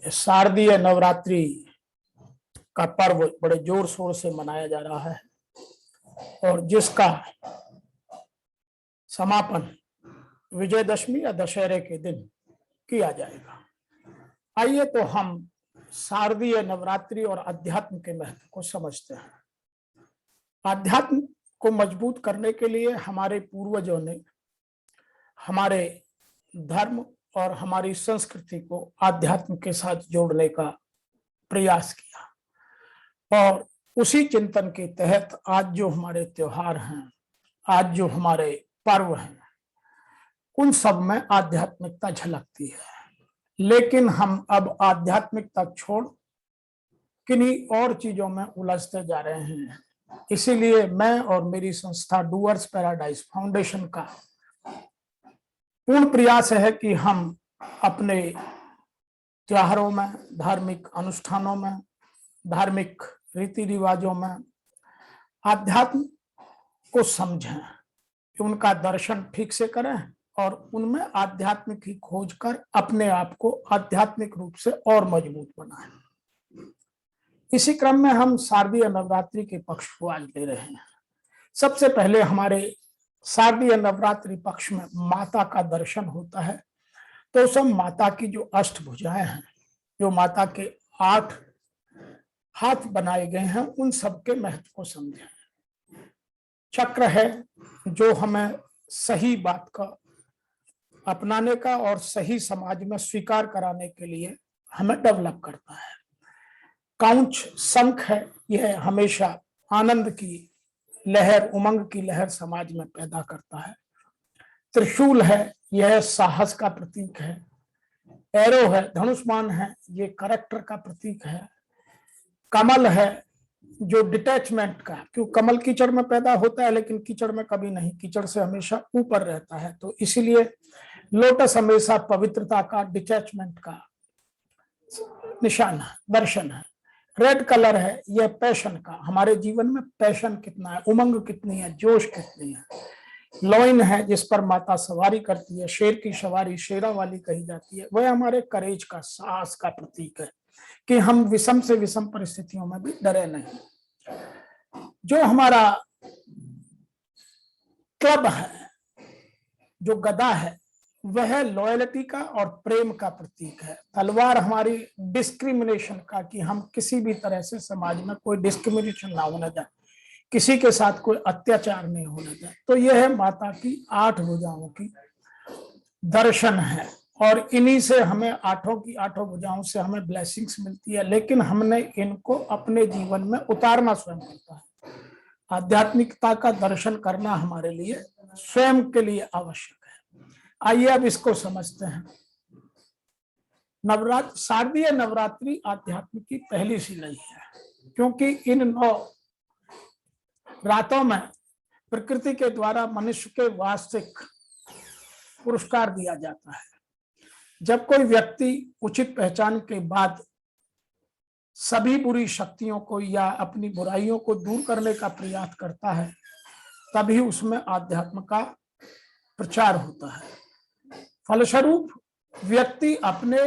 शारदीय नवरात्रि का पर्व बड़े जोर शोर से मनाया जा रहा है और जिसका समापन विजयदशमी या दशहरे के दिन किया जाएगा। आइए तो हम शारदीय नवरात्रि और अध्यात्म के महत्व को समझते हैं। अध्यात्म को मजबूत करने के लिए हमारे पूर्वजों ने हमारे धर्म और हमारी संस्कृति को आध्यात्म के साथ जोड़ने का प्रयास किया और उसी चिंतन के तहत आज जो हमारे त्योहार हैं, आज जो हमारे पर्व हैं, उन सब में आध्यात्मिकता झलकती है। लेकिन हम अब आध्यात्मिकता छोड़ किन्हीं और चीजों में उलझते जा रहे हैं। इसीलिए मैं और मेरी संस्था डूअर्स पैराडाइज फाउंडेशन का पूर्ण प्रयास है कि हम अपने त्योहारों में, धार्मिक अनुष्ठानों में, धार्मिक रीति रिवाजों में आध्यात्म को समझें, कि उनका दर्शन ठीक से करें और उनमें आध्यात्मिक की खोज कर अपने आप को आध्यात्मिक रूप से और मजबूत बनाएं। इसी क्रम में हम शारदीय नवरात्रि के पक्ष को आज ले रहे हैं। सबसे पहले हमारे शारदीय नवरात्रि पक्ष में माता का दर्शन होता है। तो सब माता की जो अष्टभुजाएं हैं, जो माता के 8 हाथ बनाए गए हैं, उन सब के महत्व को समझें। चक्र है जो हमें सही बात का अपनाने का और सही समाज में स्वीकार कराने के लिए हमें डेवलप करता है। कांच शंख है, यह हमेशा आनंद की लहर, उमंग की लहर समाज में पैदा करता है। त्रिशूल है, यह साहस का प्रतीक है। एरो है, धनुष्मान है, ये करैक्टर का प्रतीक है। कमल है जो डिटैचमेंट का, क्यों कमल कीचड़ में पैदा होता है लेकिन कीचड़ में कभी नहीं, कीचड़ से हमेशा ऊपर रहता है। तो इसलिए लोटस हमेशा पवित्रता का, डिटैचमेंट का निशान है, दर्शन है। रेड कलर है, यह पैशन का, हमारे जीवन में पैशन कितना है, उमंग कितनी है, जोश कितनी है। लॉइन है जिस पर माता सवारी करती है, शेर की सवारी शेरा वाली कही जाती है, वह हमारे करेज का, साहस का प्रतीक है कि हम विषम से विषम परिस्थितियों में भी डरे नहीं। जो हमारा क्लब है, जो गदा है, वह लॉयल्टी का और प्रेम का प्रतीक है। तलवार हमारी डिस्क्रिमिनेशन का, कि हम किसी भी तरह से समाज में कोई डिस्क्रिमिनेशन ना होने दें, किसी के साथ कोई अत्याचार नहीं होने दें। तो यह है माता की 8 भुजाओं की दर्शन है और इन्हीं से हमें 8 भुजाओं से हमें ब्लेसिंग्स मिलती है। लेकिन हमने इनको अपने जीवन में उतारना स्वयं पड़ता है। आध्यात्मिकता का दर्शन करना हमारे लिए स्वयं के लिए आवश्यक है। आइए अब इसको समझते हैं। शारदीय नवरात्रि आध्यात्म की पहली सिलाई है, क्योंकि इन 9 रातों में प्रकृति के द्वारा मनुष्य के वास्तविक पुरस्कार दिया जाता है। जब कोई व्यक्ति उचित पहचान के बाद सभी बुरी शक्तियों को या अपनी बुराइयों को दूर करने का प्रयास करता है, तभी उसमें आध्यात्म का प्रचार होता है। फलस्वरूप व्यक्ति अपने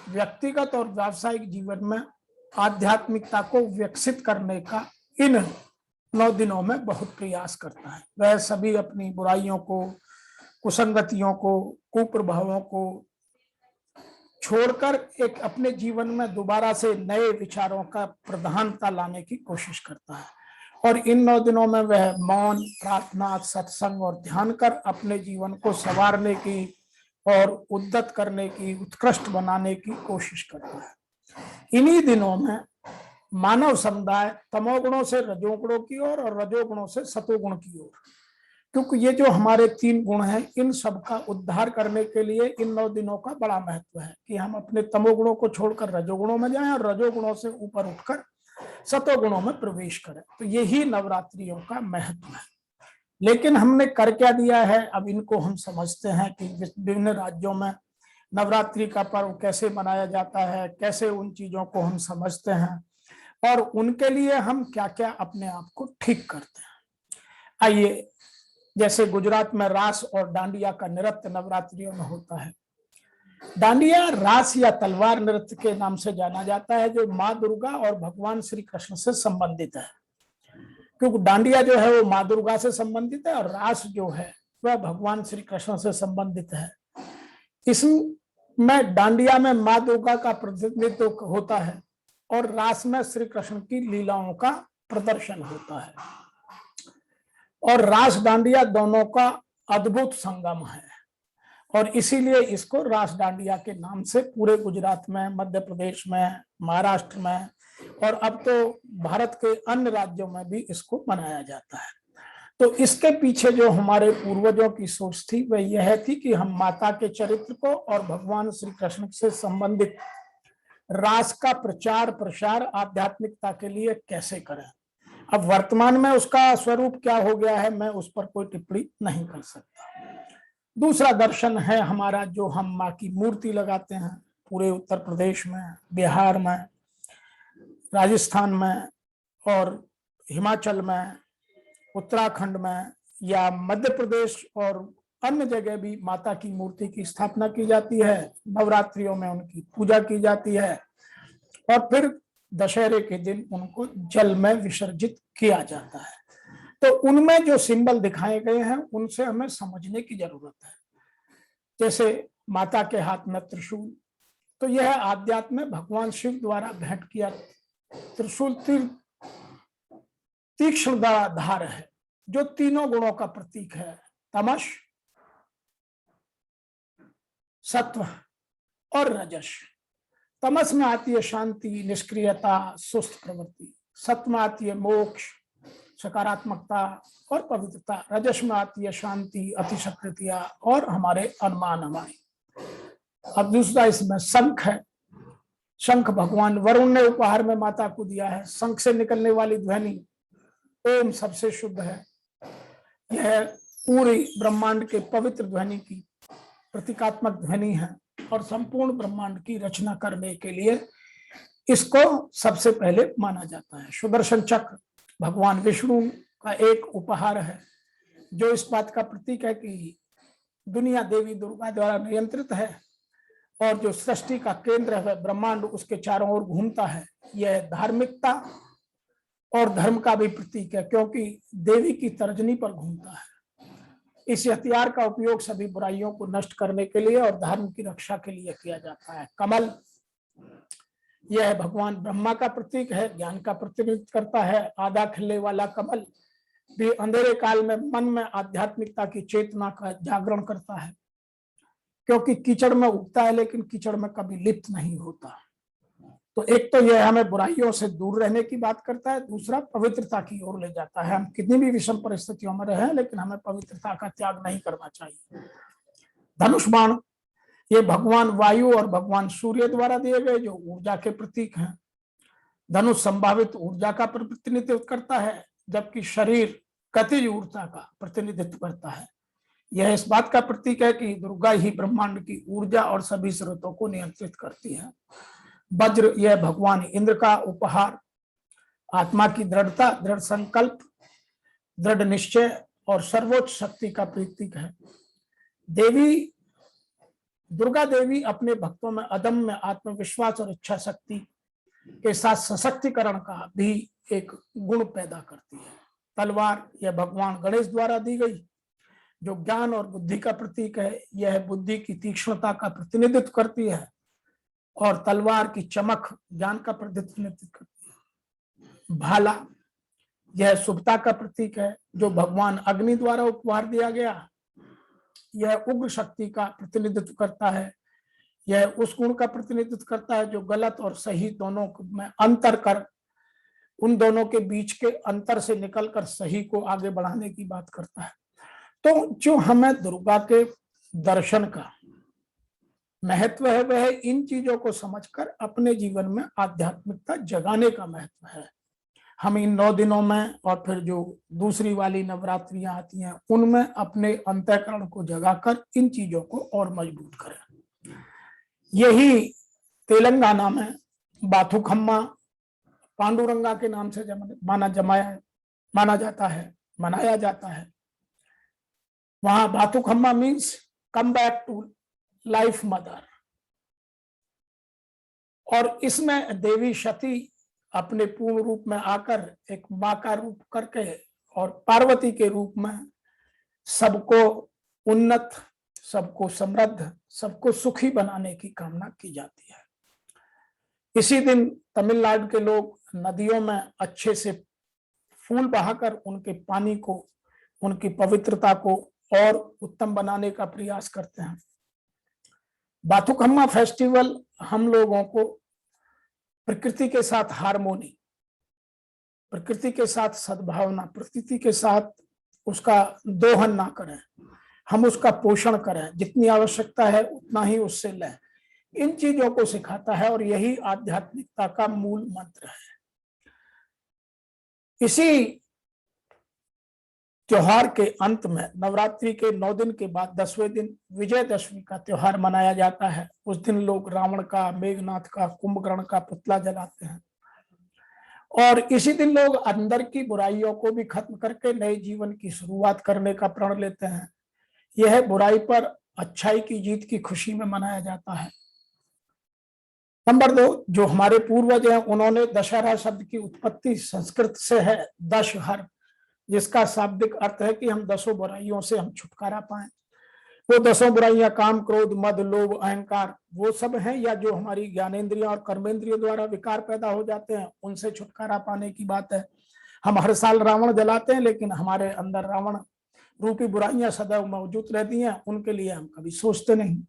व्यक्तिगत और व्यावसायिक जीवन में आध्यात्मिकता को विकसित करने का इन 9 दिनों में बहुत प्रयास करता है। वह सभी अपनी बुराइयों को, कुसंगतियों को, कुप्रभावों को छोड़कर एक अपने जीवन में दोबारा से नए विचारों का प्रधानता लाने की कोशिश करता है। और इन 9 दिनों में वह मौन, प्रार्थना, सत्संग और ध्यान कर अपने जीवन को संवारने की और उद्यत करने की, उत्कृष्ट बनाने की कोशिश करता है। इन्हीं दिनों में मानव समुदाय तमोगुणों से रजोगुणों की ओर और रजोगुणों से सतोगुण की ओर, क्योंकि ये जो हमारे 3 गुण हैं, इन सब का उद्धार करने के लिए इन 9 दिनों का बड़ा महत्व है कि हम अपने तमोगुणों को छोड़कर रजोगुणों में जाएं और रजोगुणों से ऊपर उठकर सतोगुणों में प्रवेश करें। तो यही नवरात्रियों का महत्व है। लेकिन हमने कर क्या दिया है, अब इनको हम समझते हैं कि विभिन्न राज्यों में नवरात्रि का पर्व कैसे मनाया जाता है, कैसे उन चीजों को हम समझते हैं और उनके लिए हम क्या क्या अपने आप को ठीक करते हैं। आइए, जैसे गुजरात में रास और डांडिया का नृत्य नवरात्रियों में होता है, डांडिया रास या तलवार नृत्य के नाम से जाना जाता है, जो माँ दुर्गा और भगवान श्री कृष्ण से संबंधित है। क्योंकि डांडिया जो है वो माँ दुर्गा से संबंधित है और रास जो है वह भगवान श्री कृष्ण से संबंधित है। इसमें डांडिया में माँ दुर्गा का प्रतिनिधित्व होता है और रास में श्री कृष्ण की लीलाओं का प्रदर्शन होता है। और रास डांडिया दोनों का अद्भुत संगम है और इसीलिए इसको रास डांडिया के नाम से पूरे गुजरात में, मध्य प्रदेश में, महाराष्ट्र में और अब तो भारत के अन्य राज्यों में भी इसको मनाया जाता है। तो इसके पीछे जो हमारे पूर्वजों की सोच थी वह यह थी कि हम माता के चरित्र को और भगवान श्री कृष्ण से संबंधित रास का प्रचार प्रसार आध्यात्मिकता के लिए कैसे करें। अब वर्तमान में उसका स्वरूप क्या हो गया है मैं उस पर कोई टिप्पणी नहीं कर सकता। दूसरा दर्शन है हमारा, जो हम माँ की मूर्ति लगाते हैं पूरे उत्तर प्रदेश में, बिहार में, राजस्थान में और हिमाचल में, उत्तराखंड में या मध्य प्रदेश और अन्य जगह भी माता की मूर्ति की स्थापना की जाती है। नवरात्रियों में उनकी पूजा की जाती है और फिर दशहरे के दिन उनको जल में विसर्जित किया जाता है। तो उनमें जो सिंबल दिखाए गए हैं उनसे हमें समझने की जरूरत है। जैसे माता के हाथ में त्रिशूल, तो यह आध्यात्म में भगवान शिव द्वारा भेंट किया त्रिशूल तीक्ष्ण धार है, जो तीनों गुणों का प्रतीक है, तमस, सत्व और रजस। तमस में आती है शांति, निष्क्रियता, सुस्त प्रवृत्ति। सत्व में आती है मोक्ष, सकारात्मकता और पवित्रता। रजस में आती है शांति, अतिशक्तिया और हमारे अनुमान हमारी। अब दूसरा इसमें शंख है। शंख भगवान वरुण ने उपहार में माता को दिया है। शंख से निकलने वाली ध्वनि ओम सबसे शुद्ध है। यह पूरी ब्रह्मांड के पवित्र ध्वनि की प्रतीकात्मक ध्वनि है और संपूर्ण ब्रह्मांड की रचना करने के लिए इसको सबसे पहले माना जाता है। सुदर्शन चक्र भगवान विष्णु का एक उपहार है, जो इस बात का प्रतीक है कि दुनिया देवी दुर्गा द्वारा नियंत्रित है और जो सृष्टि का केंद्र है ब्रह्मांड उसके चारों ओर घूमता है। यह धार्मिकता और धर्म का भी प्रतीक है, क्योंकि देवी की तर्जनी पर घूमता है। इस हथियार का उपयोग सभी बुराइयों को नष्ट करने के लिए और धर्म की रक्षा के लिए किया जाता है। कमल, यह भगवान ब्रह्मा का प्रतीक है, ज्ञान का प्रतिनिधित्व करता है। आधा खिलने वाला कमल भी अंधेरे काल में मन में आध्यात्मिकता की चेतना का जागरण करता है, क्योंकि कीचड़ में उगता है लेकिन कीचड़ में कभी लिप्त नहीं होता। तो एक तो यह हमें बुराइयों से दूर रहने की बात करता है, दूसरा पवित्रता की ओर ले जाता है। हम कितनी भी विषम परिस्थितियों में रहे लेकिन हमें पवित्रता का त्याग नहीं करना चाहिए। धनुष बाण, ये भगवान वायु और भगवान सूर्य द्वारा दिए गए जो ऊर्जा के प्रतीक हैं। धनुष संभावित ऊर्जा का प्रतिनिधित्व करता है, जबकि शरीर गतिज ऊर्जा का प्रतिनिधित्व करता है। यह इस बात का प्रतीक है कि दुर्गा ही ब्रह्मांड की ऊर्जा और सभी स्रोतों को नियंत्रित करती है। वज्र, यह भगवान इंद्र का उपहार, आत्मा की दृढ़ता, दृढ़ संकल्प, दृढ़ निश्चय और सर्वोच्च शक्ति का प्रतीक है। देवी दुर्गा देवी अपने भक्तों में अदम्य आत्मविश्वास और इच्छा शक्ति के साथ सशक्तिकरण का भी एक गुण पैदा करती है। तलवार, यह भगवान गणेश द्वारा दी गई जो ज्ञान और बुद्धि का प्रतीक है। यह बुद्धि की तीक्ष्णता का प्रतिनिधित्व करती है और तलवार की चमक ज्ञान का प्रतिनिधित्व करती है। भाला, यह शुभता का प्रतीक है जो भगवान अग्नि द्वारा उपहार दिया गया। यह उग्र शक्ति का प्रतिनिधित्व करता है। यह उस गुण का प्रतिनिधित्व करता है जो गलत और सही दोनों में अंतर कर उन दोनों के बीच के अंतर से निकलकर सही को आगे बढ़ाने की बात करता है। तो जो हमें दुर्गा के दर्शन का महत्व है वह इन चीजों को समझकर अपने जीवन में आध्यात्मिकता जगाने का महत्व है। हम इन 9 दिनों में और फिर जो दूसरी वाली नवरात्रियां आती हैं उनमें अपने अंतःकरण को जगाकर इन चीजों को और मजबूत करें। यही तेलंगाना में बाथुकम्मा पांडुरंगा के नाम से माना जाता है, मनाया जाता है। वहां Bathukamma means come back to life mother, और इसमें देवी सती अपने पूर्ण रूप में आकर एक मां का रूप करके और पार्वती के रूप में सबको उन्नत, सबको समृद्ध, सबको सुखी बनाने की कामना की जाती है। इसी दिन तमिलनाडु के लोग नदियों में अच्छे से फूल बहाकर उनके पानी को, उनकी पवित्रता को और उत्तम बनाने का प्रयास करते हैं। बाथुकम्मा फेस्टिवल हम लोगों को प्रकृति के साथ हार्मोनी, प्रकृति के साथ सद्भावना, प्रकृति के साथ उसका दोहन ना करें, हम उसका पोषण करें, जितनी आवश्यकता है उतना ही उससे लें, इन चीजों को सिखाता है और यही आध्यात्मिकता का मूल मंत्र है। इसी त्योहार के अंत में नवरात्रि के 9 दिन के बाद 10वें दिन विजयदशमी का त्योहार मनाया जाता है। उस दिन लोग रावण का, मेघनाथ का, कुंभकर्ण का पुतला जलाते हैं और इसी दिन लोग अंदर की बुराइयों को भी खत्म करके नए जीवन की शुरुआत करने का प्रण लेते हैं। यह बुराई पर अच्छाई की जीत की खुशी में मनाया जाता है। नंबर 2, जो हमारे पूर्वज हैं उन्होंने दशहरा शब्द की उत्पत्ति संस्कृत से है, दशहर, जिसका शाब्दिक अर्थ है कि हम 10 बुराइयों से हम छुटकारा पाएं। वो 10 बुराइयां काम, क्रोध, मद, लोभ, अहंकार, वो सब हैं, या जो हमारी ज्ञानेंद्रियों और कर्मेंद्रियों द्वारा विकार पैदा हो जाते हैं, उनसे छुटकारा पाने की बात है। हम हर साल रावण जलाते हैं, लेकिन हमारे अंदर रावण रूपी बुराइयां सदैव मौजूद रहती हैं, उनके लिए हम कभी सोचते नहीं।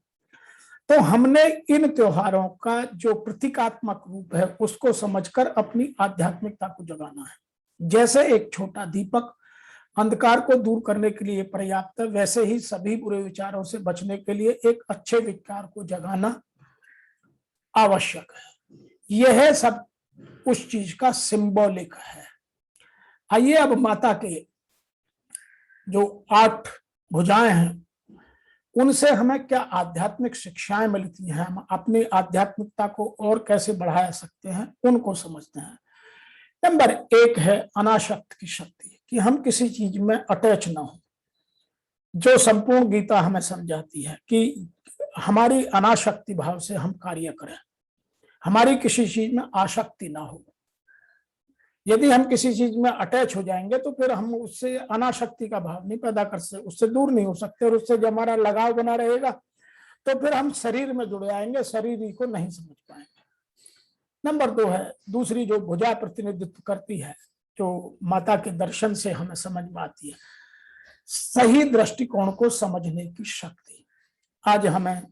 तो हमने इन त्योहारों का जो प्रतीकात्मक रूप है उसको समझकर अपनी आध्यात्मिकता को जगाना है। जैसे एक छोटा दीपक अंधकार को दूर करने के लिए पर्याप्त है, वैसे ही सभी बुरे विचारों से बचने के लिए एक अच्छे विचार को जगाना आवश्यक है। यह सब उस चीज का सिंबॉलिक है। आइए अब माता के जो 8 भुजाएं हैं उनसे हमें क्या आध्यात्मिक शिक्षाएं मिलती हैं, हम अपनी आध्यात्मिकता को और कैसे बढ़ा सकते हैं, उनको समझते हैं। नंबर 1 है अनासक्त की शक्ति, कि हम किसी चीज में अटैच ना हो। जो संपूर्ण गीता हमें समझाती है कि हमारी अनाशक्ति भाव से हम कार्य करें, हमारी किसी चीज में आसक्ति ना हो। यदि हम किसी चीज में अटैच हो जाएंगे तो फिर हम उससे अनाशक्ति का भाव नहीं पैदा कर सकते, उससे दूर नहीं हो सकते, और उससे जब हमारा लगाव बना रहेगा तो फिर हम शरीर में जुड़ जाएंगे, शरीर ही को नहीं समझ पाएंगे। नंबर 2 है दूसरी जो भुजा प्रतिनिधित्व करती है, जो माता के दर्शन से हमें समझ में आती है, सही दृष्टिकोण को समझने की शक्ति। आज हमें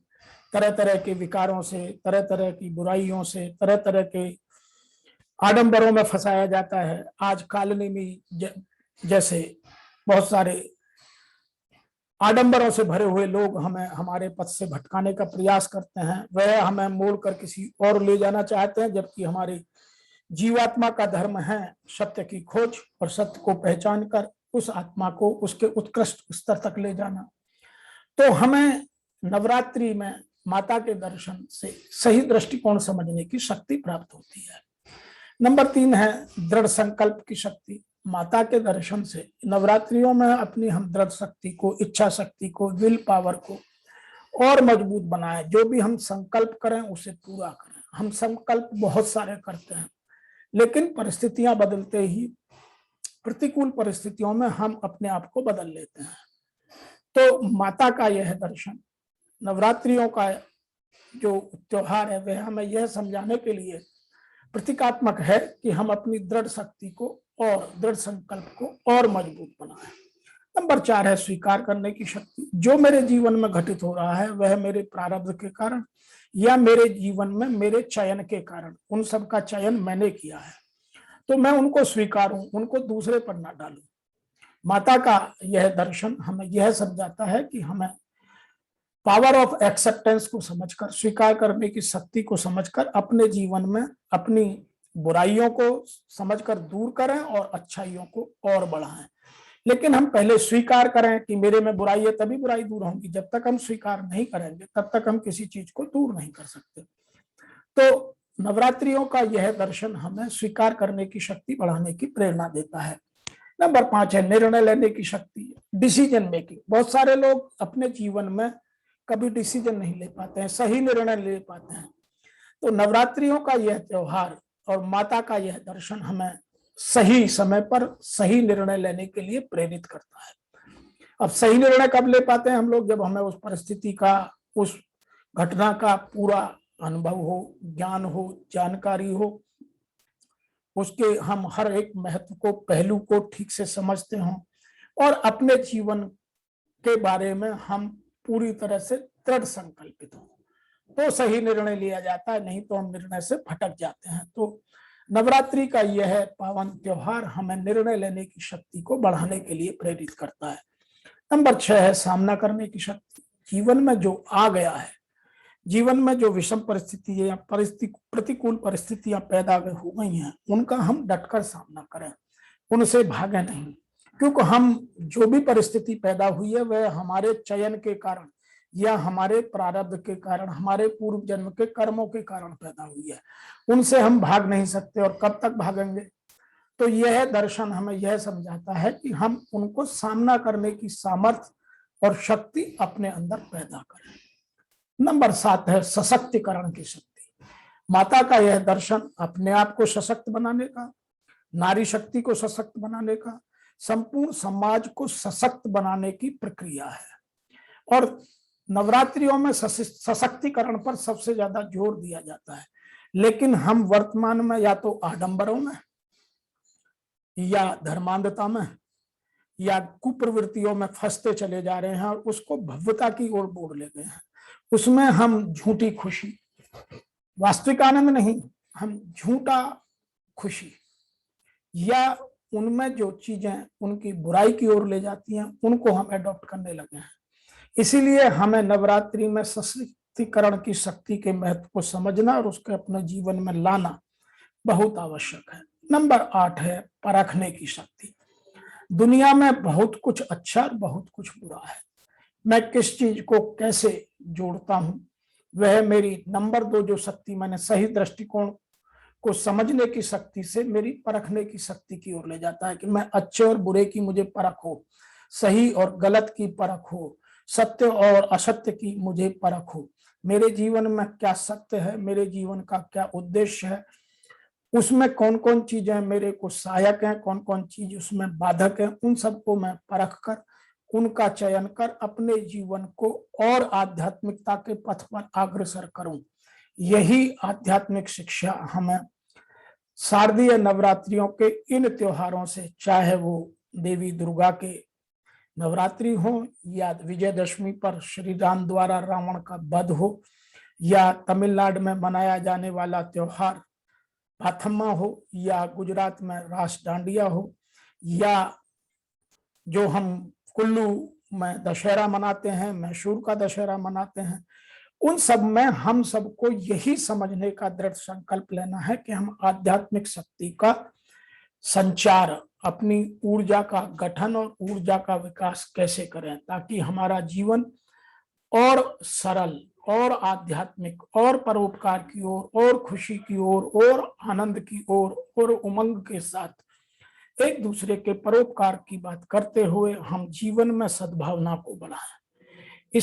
तरह तरह के विकारों से, तरह तरह की बुराइयों से, तरह तरह के आडंबरों में फंसाया जाता है। आज कॉलोनी में जैसे बहुत सारे आडंबरों से भरे हुए लोग हमें हमारे पथ से भटकाने का प्रयास करते हैं, वह हमें मोड़कर किसी और ले जाना चाहते हैं, जबकि हमारे जीवात्मा का धर्म है सत्य की खोज और सत्य को पहचान कर उस आत्मा को उसके उत्कृष्ट स्तर तक ले जाना। तो हमें नवरात्रि में माता के दर्शन से सही दृष्टिकोण समझने की शक्ति प्राप्त होती है। नंबर 3 है दृढ़ संकल्प की शक्ति। माता के दर्शन से नवरात्रियों में अपनी हम दृढ़ शक्ति को, इच्छा शक्ति को, विल पावर को और मजबूत बनाए। जो भी हम संकल्प करें उसे पूरा करें। हम संकल्प बहुत सारे करते हैं, लेकिन परिस्थितियां बदलते ही, प्रतिकूल परिस्थितियों में हम अपने आप को बदल लेते हैं। तो माता का यह दर्शन, नवरात्रियों का जो त्योहार है, वह हमें यह समझाने के लिए प्रतीकात्मक है कि हम अपनी दृढ़ शक्ति को और दृढ़ संकल्प को और मजबूत बनाएं। नंबर 4 है स्वीकार करने की शक्ति। जो मेरे जीवन में घटित हो रहा है वह मेरे प्रारब्ध के कारण या मेरे जीवन में मेरे चयन के कारण, उन सब का चयन मैंने किया है, तो मैं उनको स्वीकारूं, उनको दूसरे पर ना डालूं। माता का यह दर्शन हमें यह समझाता है कि हमें पावर ऑफ एक्सेप्टेंस को समझकर, स्वीकार करने की शक्ति को समझकर अपने जीवन में अपनी बुराइयों को समझकर दूर करें और अच्छाइयों को और बढ़ाएं। लेकिन हम पहले स्वीकार करें कि मेरे में बुराई है, तभी बुराई दूर होगी। जब तक हम स्वीकार नहीं करेंगे तब तक हम किसी चीज को दूर नहीं कर सकते। तो नवरात्रियों का यह दर्शन हमें स्वीकार करने की शक्ति बढ़ाने की प्रेरणा देता है। नंबर 5 है निर्णय लेने की शक्ति, डिसीजन मेकिंग। बहुत सारे लोग अपने जीवन में कभी डिसीजन नहीं ले पाते हैं, सही निर्णय ले पाते हैं। तो नवरात्रियों का यह त्योहार और माता का यह दर्शन हमें सही समय पर सही निर्णय लेने के लिए प्रेरित करता है। अब सही निर्णय कब ले पाते हैं हम लोग? जब हमें उस परिस्थिति का, उस घटना का पूरा अनुभव हो, ज्ञान हो, जानकारी हो, उसके हम हर एक महत्व को, पहलू को ठीक से समझते हों और अपने जीवन के बारे में हम पूरी तरह से दृढ़ संकल्पित हों, तो सही निर्णय लिया जाता है, नहीं तो हम निर्णय से भटक जाते हैं। तो नवरात्रि का यह पावन त्योहार हमें निर्णय लेने की शक्ति को बढ़ाने के लिए प्रेरित करता है। नंबर 6 है सामना करने की शक्ति। जीवन में जो आ गया है, जीवन में जो विषम परिस्थिति या प्रतिकूल परिस्थितियां पैदा हो गई हैं, उनका हम डटकर सामना करें, उनसे भागे नहीं, क्योंकि हम जो भी परिस्थिति पैदा हुई है वह हमारे चयन के कारण या हमारे प्रारब्ध के कारण, हमारे पूर्व जन्म के कर्मों के कारण पैदा हुई है, उनसे हम भाग नहीं सकते। और कब तक भागेंगे? तो यह दर्शन हमें यह समझाता है कि हम उनको सामना करने की सामर्थ्य और शक्ति अपने अंदर पैदा करें। नंबर 7 है सशक्तिकरण की शक्ति। माता का यह दर्शन अपने आप को सशक्त बनाने का, नारी शक्ति को सशक्त बनाने का, संपूर्ण समाज को सशक्त बनाने की प्रक्रिया है। और नवरात्रियों में सशक्तिकरण पर सबसे ज्यादा जोर दिया जाता है, लेकिन हम वर्तमान में या तो आडंबरों में या धर्मांधता में या कुप्रवृत्तियों में फंसते चले जा रहे हैं और उसको भव्यता की ओर मोड़ ले गए हैं। उसमें हम झूठी खुशी, वास्तविक आनंद नहीं, हम झूठा खुशी या उनमें जो चीजें उनकी बुराई की ओर ले जाती हैं, उनको हम एडॉप्ट करने लगे हैं। इसीलिए हमें नवरात्रि में सशक्तिकरण की शक्ति के महत्व को समझना और उसके अपने जीवन में लाना बहुत आवश्यक है। नंबर 8 है परखने की शक्ति। दुनिया में बहुत कुछ अच्छा और बहुत कुछ बुरा है, मैं किस चीज को कैसे जोड़ता हूं, वह मेरी नंबर 2 जो शक्ति, मैंने सही दृष्टिकोण को समझने की शक्ति से मेरी परखने की शक्ति की ओर ले जाता है कि मैं अच्छे और बुरे की मुझे परख हो, सही और गलत की परख हो, सत्य और असत्य की मुझे परख हो, मेरे जीवन में क्या सत्य है, मेरे जीवन का क्या उद्देश्य है, उसमें कौन कौन चीजें मेरे को सहायक हैं, कौन कौन चीज उसमें बाधक है, उन सबको मैं परख कर उनका चयन कर अपने जीवन को और आध्यात्मिकता के पथ पर अग्रसर करूं। यही आध्यात्मिक शिक्षा हमें शारदीय नवरात्रियों के इन त्योहारों से, चाहे वो देवी दुर्गा के नवरात्रि हो या विजयदशमी पर श्री राम द्वारा रावण का वध हो या तमिलनाडु में मनाया जाने वाला त्योहार भाथम्मा हो या गुजरात में रास डांडिया हो या जो हम कुल्लू में दशहरा मनाते हैं, मैसूर का दशहरा मनाते हैं, उन सब में हम सबको यही समझने का दृढ़ संकल्प लेना है कि हम आध्यात्मिक शक्ति का संचार, अपनी ऊर्जा का गठन और ऊर्जा का विकास कैसे करें, ताकि हमारा जीवन और सरल और आध्यात्मिक और परोपकार की ओर और खुशी की ओर और आनंद की ओर और उमंग के साथ एक दूसरे के परोपकार की बात करते हुए हम जीवन में सद्भावना को बढ़ाएं।